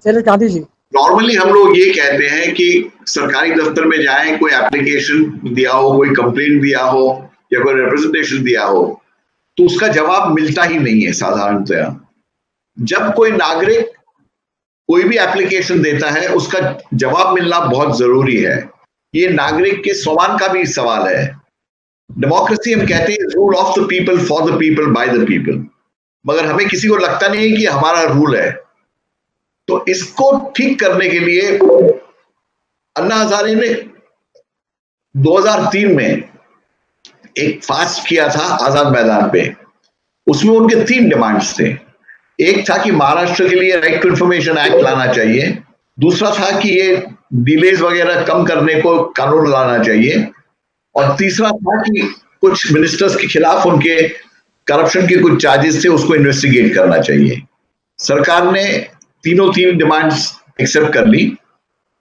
Senator Gandhi ji. Normally हम लोग ये कहते हैं कि सरकारी दफ्तर में जाएं, कोई एप्लीकेशन दिया हो, कोई कंप्लेंट दिया हो या कोई रिप्रेजेंटेशन दिया हो, तो उसका जवाब मिलता ही नहीं है साधारणतया। जब कोई नागरिक कोई भी एप्लीकेशन देता है, उसका जवाब मिलना बहुत जरूरी है। ये नागरिक के सम्मान का भी सवाल है। डेमोक्रेसी हम कहते हैं rule of the people, for the people, by the people, मगर हमें किसी को लगता नहीं है कि हमारा रूल है। तो इसको ठीक करने के लिए अन्ना हजारे ने 2003 में एक फास्ट किया था आजाद मैदान पे। उसमें उनके 3 डिमांड्स थे। एक था कि महाराष्ट्र के लिए राइट टू इंफॉर्मेशन एक्ट लाना चाहिए, दूसरा था कि ये डिलेज वगैरह कम करने को कानून लाना चाहिए, और तीसरा था कि कुछ मिनिस्टर्स के खिलाफ उनके करप्शन के कुछ चार्जेस थे, उसको इन्वेस्टिगेट करना चाहिए। सरकार ने तीनों डिमांड्स एक्सेप्ट कर ली।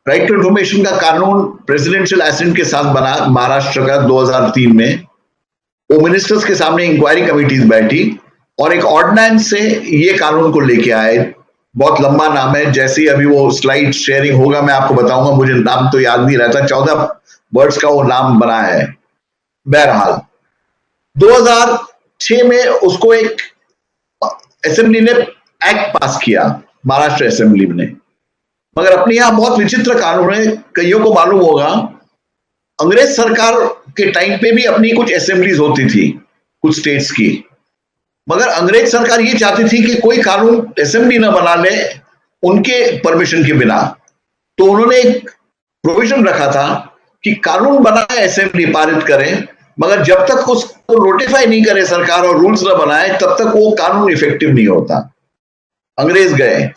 राइट टू इंफॉर्मेशन का कानून प्रेसिडेंशियल एसेंट के साथ बना महाराष्ट्र का 2003 में। वो मिनिस्टर्स के सामने इंक्वायरी कमिटीज बैठी और एक ऑर्डिनेंस से ये कानून को लेके आए। बहुत लंबा नाम है, जैसे ही अभी वो स्लाइड शेयरिंग होगा मैं आपको बताऊंगा, मुझे नाम तो याद नहीं रहता, 14 वर्ड्स का वो नाम बना है। बहरहाल 2006 में उसको एक असेंबली ने एक्ट पास किया, महाराष्ट्र असेंबली ने। मगर अपने यहां बहुत विचित्र कानून है, कईयों को मालूम होगा, अंग्रेज सरकार के टाइम पे भी अपनी कुछ असेंबलीज होती थी कुछ स्टेट्स की, मगर अंग्रेज सरकार ये चाहती थी कि कोई कानून असेंबली ना बना ले उनके परमिशन के बिना। तो उन्होंने एक प्रोविजन रखा था कि कानून बनाए, असेंबली पारित करें, मगर जब तक उसको नोटिफाई नहीं करे सरकार और रूल्स ना बनाए तब तक वो कानून इफेक्टिव नहीं होता। अंग्रेज गए,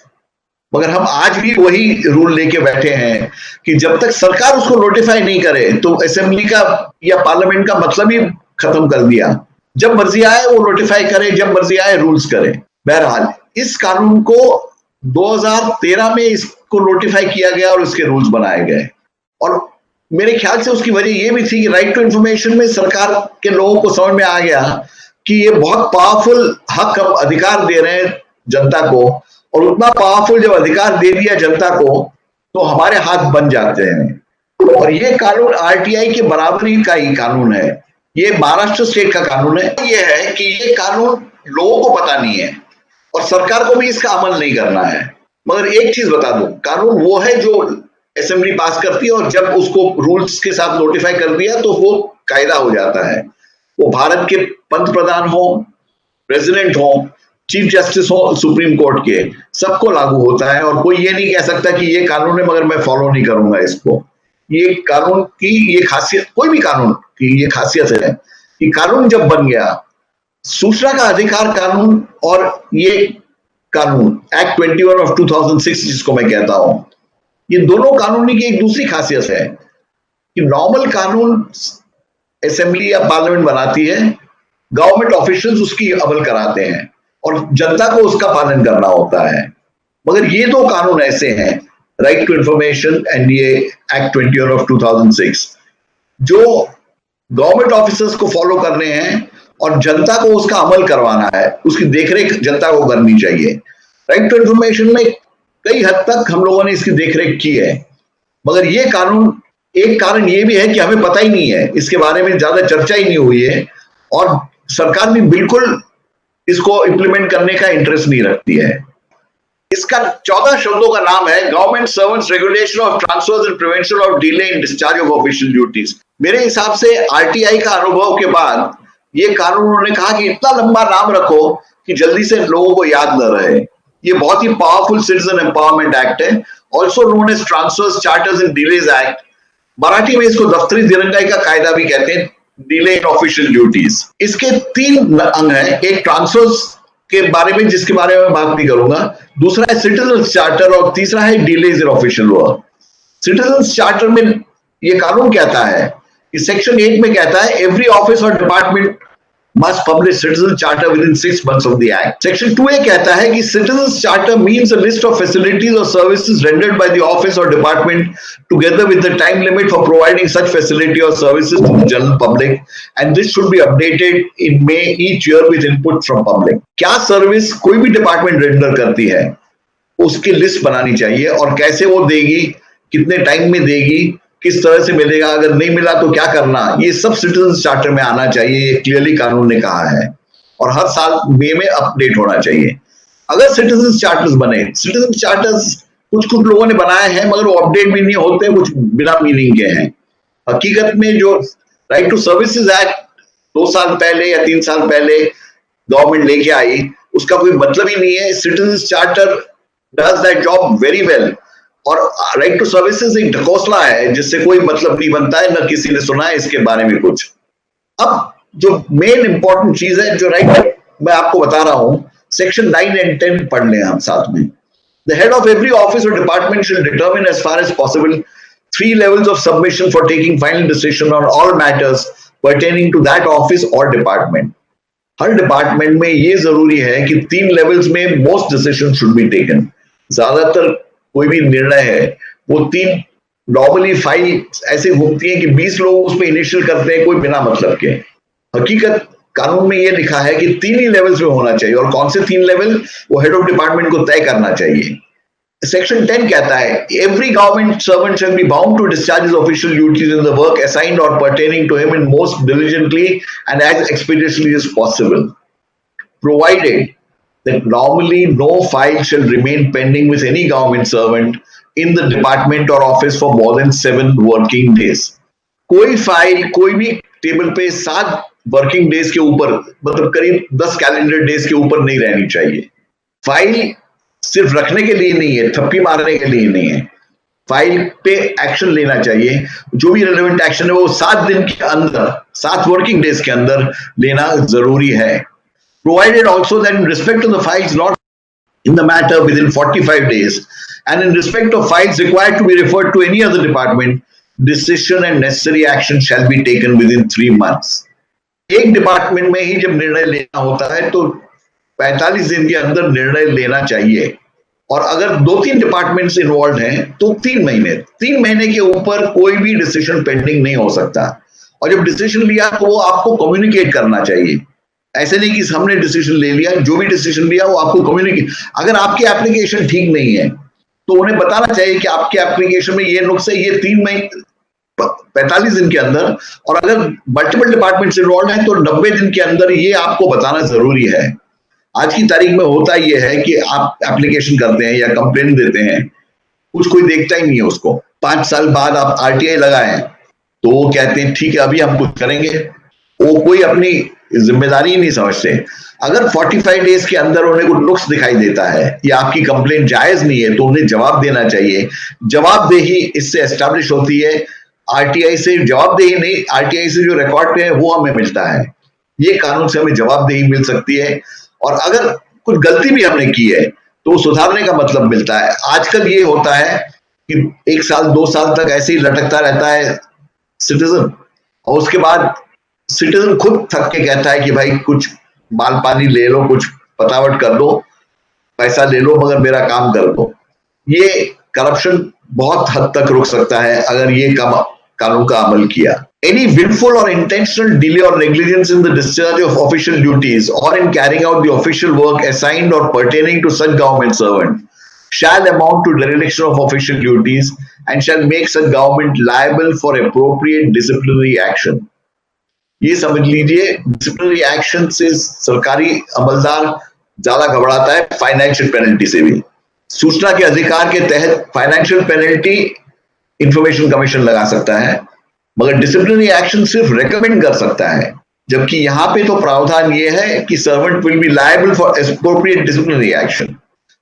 मगर हम आज भी वही रूल लेके बैठे हैं कि जब तक सरकार उसको नोटिफाई नहीं करे तो असेंबली का या पार्लियामेंट का मतलब ही खत्म कर दिया। जब मर्जी आए वो नोटिफाई करे, जब मर्जी आए रूल्स करे। बहरहाल इस कानून को 2013 में इसको नोटिफाई किया गया और इसके रूल्स बनाए गए। और मेरे ख्याल से उसकी वजह ये भी थी कि राइट टू इंफॉर्मेशन में सरकार के लोगों को समझ में आ गया कि ये बहुत पावरफुल हक, हम अधिकार दे रहे हैं जनता को, और उतना पावरफुल जब अधिकार दे दिया जनता को तो हमारे हाथ बन जाते हैं। और ये कानून आरटीआई के बराबरी का ही कानून है। ये महाराष्ट्र स्टेट का कानून है। ये है कि ये कानून लोगों को पता नहीं है और सरकार को भी इसका अमल नहीं करना है। मगर एक चीज बता दूं, कानून वो है जो असेंबली पास करती है और जब उसको रूल्स के साथ नोटिफाई कर दिया तो वो कायदा हो जाता है। वो भारत के पंत प्रधान हो, प्रेसिडेंट हो, चीफ जस्टिस हो सुप्रीम कोर्ट के, सबको लागू होता है। और कोई ये नहीं कह सकता कि ये कानून है मगर मैं फॉलो नहीं करूंगा इसको। ये कानून की ये खासियत, कोई भी कानून की ये खासियत है कि कानून जब बन गया, सूचना का अधिकार कानून और ये कानून एक्ट 21 ऑफ 2006 जिसको मैं कहता हूं, ये दोनों कानून की एक दूसरी खासियत है कि नॉर्मल कानून असेंबली या पार्लियामेंट बनाती है, गवर्नमेंट ऑफिशियल्स उसकी अमल कराते हैं और जनता को उसका पालन करना होता है। मगर ये दो कानून ऐसे हैं, राइट टू इंफॉर्मेशन एंड ये एक्ट 21 ऑफ 2006, जो गवर्नमेंट ऑफिसर्स को फॉलो करने हैं और जनता को उसका अमल करवाना है, उसकी देखरेख जनता को करनी चाहिए। राइट टू इंफॉर्मेशन में कई हद तक हम लोगों ने इसकी देखरेख की है, मगर ये कानून, एक कारण ये भी है कि हमें पता ही नहीं है, इसके बारे में ज्यादा चर्चा ही नहीं हुई है और सरकार भी बिल्कुल इसको इंप्लीमेंट करने का इंटरेस्ट नहीं रखती है। इसका 14 शब्दों का नाम है government servants regulation of transfers and prevention of delay in discharge of official duties. मेरे हिसाब से आरटीआई का अनुभव के बाद ये कानून उन्होंने कहा कि इतना लंबा नाम रखो कि जल्दी से लोगों को याद न रहे। ये बहुत ही पावरफुल सिटीजन एम्पावरमेंट एक्ट है, also known as transfers charters and delays act. Marathi में इसको दफ्तरी दिरंगाई का कायदा भी कहते हैं, डिले इन ऑफिशियल ड्यूटीज। इसके 3 अंग हैं, एक ट्रांसफर्स के बारे में जिसके बारे में बात नहीं करूंगा, दूसरा है सिटीजन्स चार्टर और तीसरा है delays in official work. Citizens charter में ये कानून कहता है कि सेक्शन 8 में कहता है एवरी ऑफिस और department must publish citizen charter within 6 months of the act. Section 2A कहता है कि citizens charter means a list of facilities or services rendered by the office or department together with the time limit for providing such facility or services to the general public, and this should be updated in May each year with input from public. क्या service कोई भी department render करती है उसकी list बनानी चाहिए और कैसे वो देगी, कितने टाइम में देगी, किस तरह से मिलेगा, अगर नहीं मिला तो क्या करना, ये सब सिटीजन चार्टर में आना चाहिए, ये क्लियरली कानून ने कहा है और हर साल मई में अपडेट होना चाहिए। अगर सिटीजन चार्टर्स बने, सिटीजन चार्टर्स कुछ लोगों ने बनाए हैं मगर वो अपडेट भी नहीं होते, कुछ बिना मीनिंग के हैं। हकीकत में जो राइट टू सर्विसेज एक्ट 2 साल पहले या 3 साल पहले गवर्नमेंट लेके आई, उसका कोई मतलब ही नहीं है। Citizen charter does that job very well और राइट टू सर्विसेज एक ढकोसला है जिससे कोई मतलब नहीं बनता है, न किसी ने सुना है इसके बारे में कुछ। अब जो मेन इंपॉर्टेंट चीज है, जो राइट मैं आपको बता रहा हूं, सेक्शन 9 and 10 पढ़ लें हम साथ में। The head of every office or department shall determine as far as possible 3 levels of submission for taking final decision on all matters pertaining to that office or department. Her department में ये जरूरी है कि 3 levels में most decision should be taken. ज्यादातर कोई भी निर्णय है वो 3 नॉर्मली फाइल ऐसे घूमती है कि 20 लोग उसमें इनिशियल करते हैं कोई बिना मतलब के। हकीकत कानून में ये लिखा है कि 3 ही लेवल्स में होना चाहिए और कौन से 3 लेवल, वो हेड ऑफ डिपार्टमेंट को तय करना चाहिए। सेक्शन 10 कहता है every government servant shall be bound to discharge his official duties in the work assigned और pertaining to him in most diligently and as expeditiously as possible, provided that normally no file shall remain pending with any government servant in the department or office for more than 7 working days. कोई file कोई भी table पे 7 working days के ऊपर, मतलब करीब 10 calendar days के ऊपर नहीं रहनी चाहिए। फाइल सिर्फ रखने के लिए नहीं है, थप्पी मारने के लिए नहीं है, फाइल पे एक्शन लेना चाहिए। जो भी रिलेवेंट एक्शन है वो 7 दिन के अंदर, 7 वर्किंग डेज के अंदर लेना जरूरी है। Provided also that in respect to the files not in the matter within 45 days and in respect of files required to be referred to any other department, decision and necessary action shall be taken within 3 months. एक department में ही जब निर्णय लेना होता है तो 45 दिन के अंदर निर्णय लेना चाहिए और अगर 2-3 डिपार्टमेंट्स इन्वॉल्व हैं तो 3 महीने के ऊपर कोई भी डिसीजन पेंडिंग नहीं हो सकता। और जब डिसीजन लिया तो वो आपको कम्युनिकेट करना चाहिए। ऐसे नहीं कि हमने डिसीजन ले लिया, जो भी डिसीजन लिया वो आपको कम्युनिकेट, अगर आपकी एप्लीकेशन ठीक नहीं है तो उन्हें बताना चाहिए कि आपके एप्लीकेशन में ये नुक्स है, ये 3 महीने 45 दिन के अंदर, और अगर मल्टीपल डिपार्टमेंट्स इन्वॉल्व हैं तो 90 दिन के अंदर ये आपको बताना जरूरी है। आज की तारीख में होता ये है कि आप एप्लीकेशन करते हैं या कंप्लेन देते हैं, कुछ कोई देखता ही नहीं है उसको। 5 साल बाद आप RTI लगाएं तो वो कहते हैं ठीक है अभी हम कुछ करेंगे, वो कोई अपनी जिम्मेदारी ही नहीं समझते। अगर 45 डेज के अंदर उन्हें कुछ नुक्स दिखाई देता है या आपकी कंप्लेंट जायज नहीं है तो उन्हें जवाब देना चाहिए। जवाबदेही इससे एस्टैब्लिश होती है, RTI से जवाबदेही नहीं, RTI से जो रिकॉर्ड है वो हमें मिलता है। ये कानून से हमें जवाबदेही मिल सकती है और अगर कुछ गलती भी हमने की है तो सुधारने का मतलब मिलता है। आजकल ये होता है कि 1 साल 2 साल तक ऐसे ही लटकता रहता है सिटीजन और उसके बाद सिटीजन खुद थक के कहता है कि भाई कुछ माल पानी ले लो, कुछ पतावट कर दो, पैसा ले लो मगर मेरा काम कर दो। ये करप्शन बहुत हद तक रुक सकता है अगर ये कानून का अमल किया। Any willful or intentional delay or negligence in the discharge of official duties or in carrying out the official work assigned or pertaining to such government servant shall amount to dereliction of official duties and shall make such government liable for appropriate disciplinary action. ये समझ लीजिए, disciplinary action से सरकारी अमलदार ज्यादा घबराता है financial penalty से भी। सूचना के अधिकार के तहत फाइनेंशियल पेनल्टी इंफॉर्मेशन कमीशन लगा सकता है मगर डिसिप्लिनरी एक्शन सिर्फ रेकमेंड कर सकता है, जबकि यहां पे तो प्रावधान ये है कि servant will be liable for appropriate disciplinary action.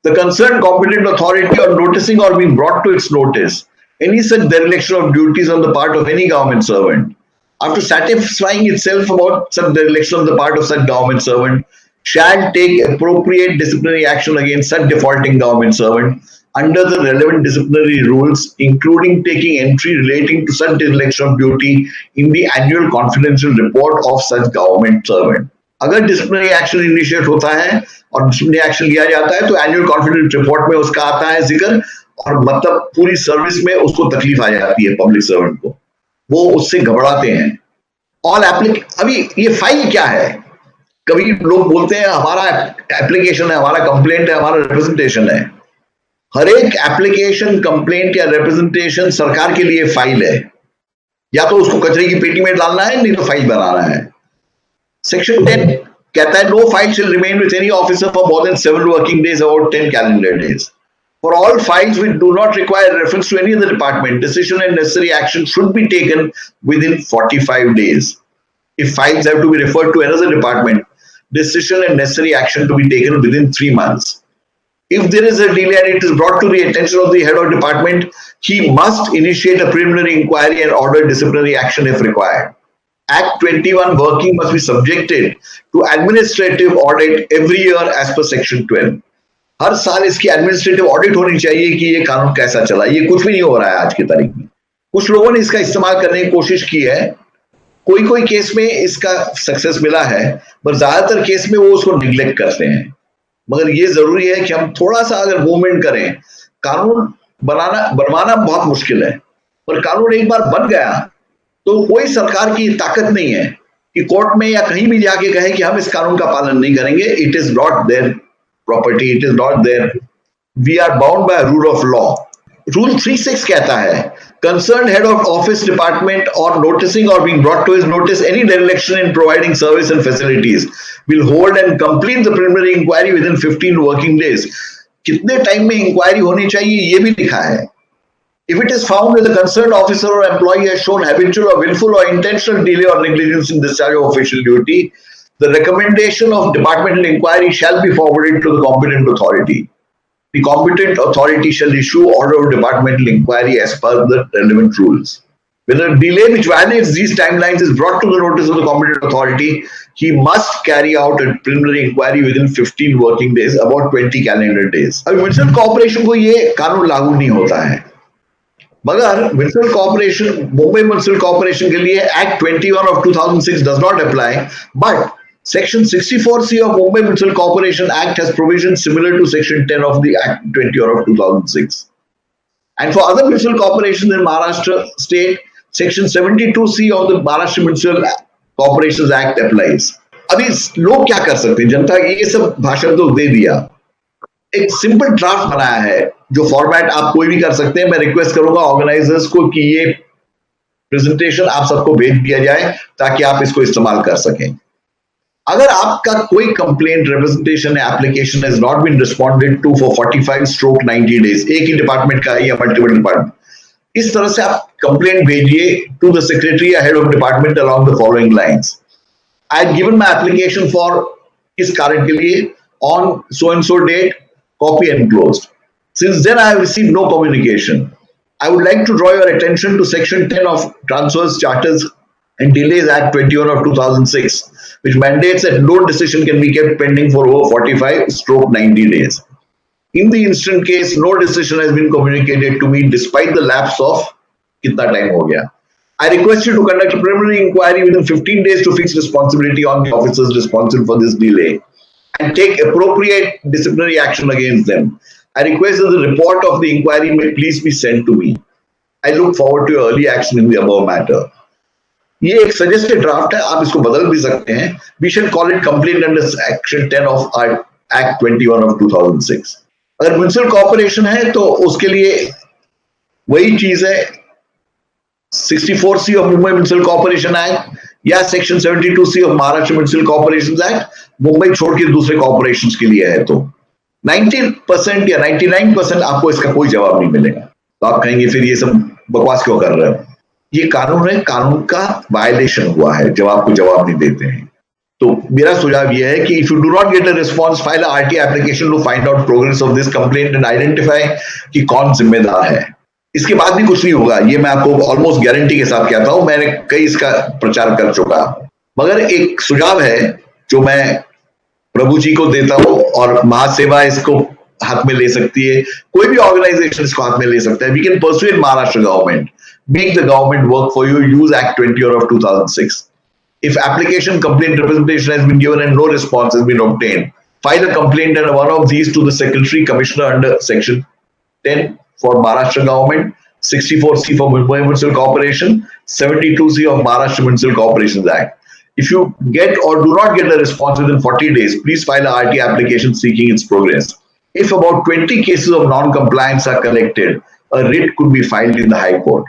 The concern competent authority on noticing और being brought to its notice any such dereliction of duties on the part of any government servant after satisfying itself about such dereliction on the part of such government servant shall take appropriate disciplinary action against such defaulting government servant under the relevant disciplinary rules, including taking entry relating to such dereliction of duty in the annual confidential report of such government servant. अगर disciplinary action initiate होता है और disciplinary action लिया जाता है तो annual confidence report में उसका आता है जिक्र, और मतलब पूरी सर्विस में उसको तकलीफ आ जाती है पब्लिक सर्वेंट को, वो उससे घबराते हैं। ऑल अभी ये फाइल क्या है, कभी लोग बोलते हैं हमारा एप्लीकेशन है, हमारा कंप्लेंट है, हमारा रिप्रेजेंटेशन है। हर एक एप्लीकेशन, कंप्लेंट या रिप्रेजेंटेशन सरकार के लिए फाइल है, या तो उसको कचरे की पेटी में डालना है, नहीं तो फाइल बनाना है। सेक्शन 10 कहता है no file shall remain with any officer for more than 7 working days or 10 calendar days. For all files which do not require reference to any other department, decision and necessary action should be taken within 45 days. If files have to be referred to another department, decision and necessary action to be taken within 3 months. If there is a delay and it is brought to the attention of the head of department, he must initiate a preliminary inquiry and order disciplinary action if required. Act 21 working must be subjected to administrative audit every year as per section 12. हर साल इसकी administrative audit होनी चाहिए कि ये कानून कैसा चला। ये कुछ भी नहीं हो रहा है आज की तारीख में। कुछ लोगों ने इसका इस्तेमाल करने की कोशिश की है, कोई केस में इसका सक्सेस मिला है, पर ज्यादातर केस में वो उसको निग्लेक्ट करते हैं। मगर ये जरूरी है कि हम थोड़ा सा अगर मूवमेंट करें, कानून बनवाना बहुत मुश्किल है, पर कानून एक बार बन गया तो कोई सरकार की ताकत नहीं है कि कोर्ट में या कहीं भी जाके कहे कि हम इस कानून का पालन नहीं करेंगे। It is not their property, it is not their, we are bound by rule of law. Rule 3.6 कहता है concerned head of office department or noticing or being brought to his notice any dereliction in providing service and facilities will hold and complete the preliminary inquiry within 15 working days. कितने time में inquiry होनी चाहिए ये भी लिखा है। If it is found that the concerned officer or employee has shown habitual or willful or intentional delay or negligence in discharge of official duty, the recommendation of departmental inquiry shall be forwarded to the competent authority. The competent authority shall issue order of departmental inquiry as per the relevant rules. When a delay which violates these timelines is brought to the notice of the competent authority, he must carry out a preliminary inquiry within 15 working days, about 20 calendar days. अब municipal corporation को ये कानून लागू नहीं होता है, मगर municipal corporation, Mumbai municipal corporation के लिए act 21 of 2006 does not apply, but Section 64C of Mumbai Municipal Corporation Act has provisions similar to Section 10 of the Act 21 of 2006. And for other municipal corporations in Maharashtra state, Section 72C of the Maharashtra Municipal Corporations Act applies. अभी लोग क्या कर सकते हैं? जनता ये सब भाषण तो दे दिया, एक सिंपल ड्राफ्ट बनाया है जो फॉर्मेट आप कोई भी कर सकते हैं। मैं रिक्वेस्ट करूंगा ऑर्गेनाइजर्स को कि ये प्रेजेंटेशन आप सबको भेज दिया जाए ताकि आप इसको इस्तेमाल कर सकें। अगर आपका कोई कंप्लेंट, रिप्रेजेंटेशन या application has not been responded to for 45/90 days, एक ही डिपार्टमेंट का या मल्टीपल डिपार्टमेंट, इस तरह से आप कंप्लेंट भेजिए टू द सेक्रेटरी या head of department along the following lines. I have given my application for इस कार्य के लिए on so and so date, copy enclosed. Since then, I have received no communication. I would like to draw your attention to Section 10 of Transfers, Charters and Delays Act 21 of 2006, which mandates that no decision can be kept pending for over 45/90 days. In the instant case, no decision has been communicated to me despite the lapse of kitna time ho gaya. I request you to conduct a preliminary inquiry within 15 days to fix responsibility on the officers responsible for this delay and take appropriate disciplinary action against them. I request that the report of the inquiry may please be sent to me. I look forward to your early action in the above matter. ये एक suggested draft है, आप इसको बदल भी सकते हैं। We shall call it complaint under Section 10 of Act 21 of 2006. अगर म्युनिसिपल कॉर्पोरेशन है तो उसके लिए वही चीज है, 64C of Mumbai Municipal Corporation Act या section 72C of Maharashtra municipal corporation act, Mumbai छोड़ के दूसरे कॉर्पोरेशंस के लिए है। तो 90% या 99% आपको इसका कोई जवाब नहीं मिलेगा। तो आप कहेंगे फिर ये सब बकवास क्यों कर रहे हो? ये कानून है, कानून का वायलेशन हुआ है जब आपको जवाब नहीं देते हैं। तो मेरा सुझाव यह है कि if you do not get a response, file a RT application to find out progress of this complaint and identify कि कौन जिम्मेदार है। इसके बाद भी कुछ नहीं होगा, ये मैं आपको ऑलमोस्ट गारंटी के साथ कहता हूं, मैंने कई इसका प्रचार कर चुका। मगर एक सुझाव है जो मैं प्रभु जी को देता हूं और महासेवा इसको हाथ में ले सकती है, कोई भी ऑर्गेनाइजेशन इसको हाथ में ले सकता है। We can persuade Maharashtra government, make the government work for you, use act 20 of 2006. If application, complaint, representation has been given and no response has been obtained, file a complaint and one of these to the secretary commissioner under section 10 for Maharashtra government, 64C for Mumbai Municipal Corporation, 72C of Maharashtra Municipal Corporations Act. If you get or do not get a response within 40 days, please file a RT application seeking its progress. If about 20 cases of non-compliance are collected, a writ could be filed in the High Court.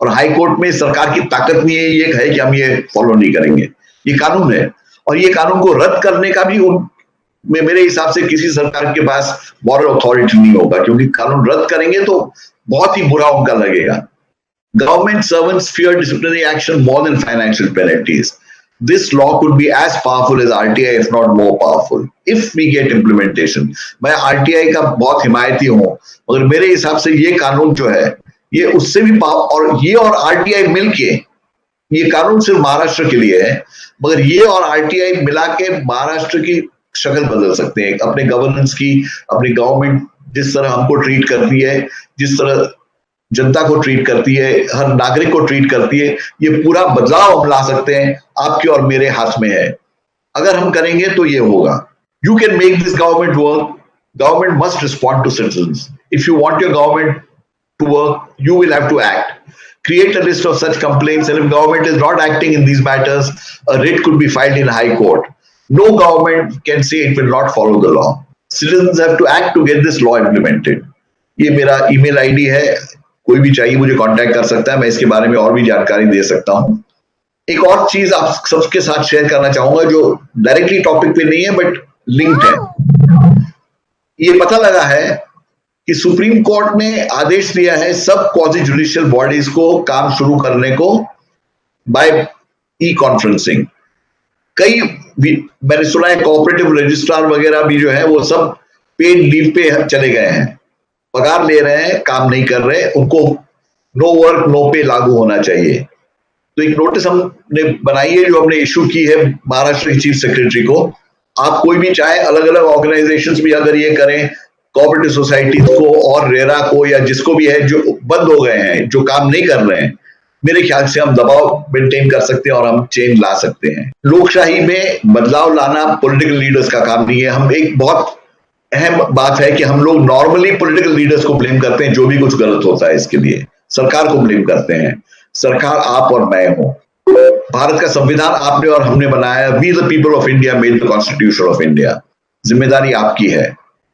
और high court में सरकार की ताकत नहीं है ये है कि हम ये फॉलो नहीं करेंगे, ये कानून है। और ये कानून को रद्द करने का भी मेरे हिसाब से किसी सरकार के पास मॉरल अथॉरिटी नहीं होगा, क्योंकि कानून रद्द करेंगे तो बहुत ही बुरा उनका लगेगा। Government servants fear disciplinary action more than financial penalties. This law could be as powerful as RTI, if not more powerful, if we get implementation. मैं RTI का बहुत हिमायती हूँ, मगर मेरे हिसाब से ये कानून जो है ये उससे भी और ये और RTI मिलके, ये कानून सिर्फ महाराष्ट्र के लिए है, मगर ये और RTI मिला के महाराष्ट्र की शक्ल बदल सकते हैं, अपने गवर्नेंस की, अपनी गवर्नमेंट जिस तरह हमको ट्रीट करती है, जिस तरह जनता को ट्रीट करती है, हर नागरिक को ट्रीट करती है, ये पूरा बदलाव हम ला सकते हैं। आपके और मेरे हाथ में है, अगर हम करेंगे तो ये होगा। You can make this government work. Government must respond to citizens. If you want your government to work, you will have to act. Create a list of such complaints, and if government is not acting in these matters, a writ could be filed in High Court. No government can say it will not follow the law. Citizens have to act to get this law implemented. ये मेरा email ID है, कोई भी चाहिए मुझे contact कर सकता है, मैं इसके बारे में और भी जानकारी दे सकता हूं। एक और चीज आप सबके साथ शेयर करना चाहूंगा जो डायरेक्टली टॉपिक पे नहीं है बट लिंक्ड है। ये पता लगा है कि सुप्रीम कोर्ट ने आदेश दिया है सब क्वाजी जुडिशियल बॉडीज को काम शुरू करने को बाय ई कॉन्फ्रेंसिंग। कई मैंने सुना है कोऑपरेटिव रजिस्ट्रार वगैरह भी जो है वो सब पेड लीव पे चले गए हैं, पगार ले रहे हैं, काम नहीं कर रहे, उनको नो वर्क नो पे लागू होना चाहिए। तो एक नोटिस हमने बनाई है जो हमने इशू की है महाराष्ट्र की चीफ सेक्रेटरी को। आप कोई भी चाहे अलग अलग ऑर्गेनाइजेशंस भी अगर ये करें, कोऑपरेटिव सोसाइटीज को और रेरा को या जिसको भी है जो बंद हो गए हैं, जो काम नहीं कर रहे हैं, मेरे ख्याल से हम दबाव मेंटेन कर सकते हैं और हम चेंज ला सकते हैं। लोकशाही में बदलाव लाना पॉलिटिकल लीडर्स का काम नहीं है। हम एक बहुत अहम बात है कि हम लोग नॉर्मली पॉलिटिकल लीडर्स को ब्लेम करते हैं जो भी कुछ गलत होता है, इसके लिए सरकार को ब्लेम करते हैं। सरकार आप और मैं हूं। भारत का संविधान आपने और हमने बनाया। We the people of India made the constitution of India. जिम्मेदारी आपकी है।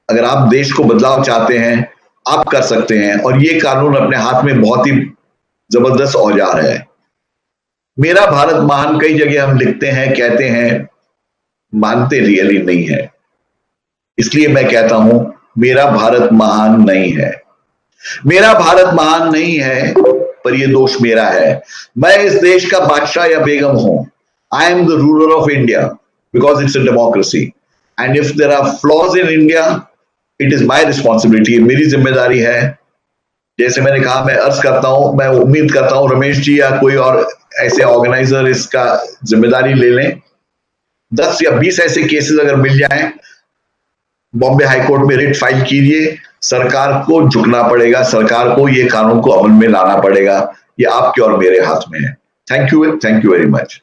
अगर आप देश को बदलाव चाहते हैं आप कर सकते हैं, और ये कानून अपने हाथ में बहुत ही जबरदस्त औजार है। मेरा भारत महान कई जगह हम लिखते हैं, कहते हैं, मानते रियली नहीं है। इसलिए मैं कहता हूं मेरा भारत महान नहीं है। मेरा भारत महान नहीं है, पर यह दोष मेरा है। मैं इस देश का बादशाह या बेगम हूं। I am the ruler of India because it's a democracy, and if there are flaws in India it is my responsibility. मेरी जिम्मेदारी है। जैसे मैंने कहा, मैं अर्ज करता हूं, मैं उम्मीद करता हूं रमेश जी या कोई और ऐसे ऑर्गेनाइजर इसका जिम्मेदारी ले लें। 10 या 20 ऐसे केसेस अगर मिल जाएं, बॉम्बे हाईकोर्ट में रिट फाइल कीजिए। सरकार को झुकना पड़ेगा, सरकार को ये कानून को अमल में लाना पड़ेगा। ये आपके और मेरे हाथ में है। Thank you very much.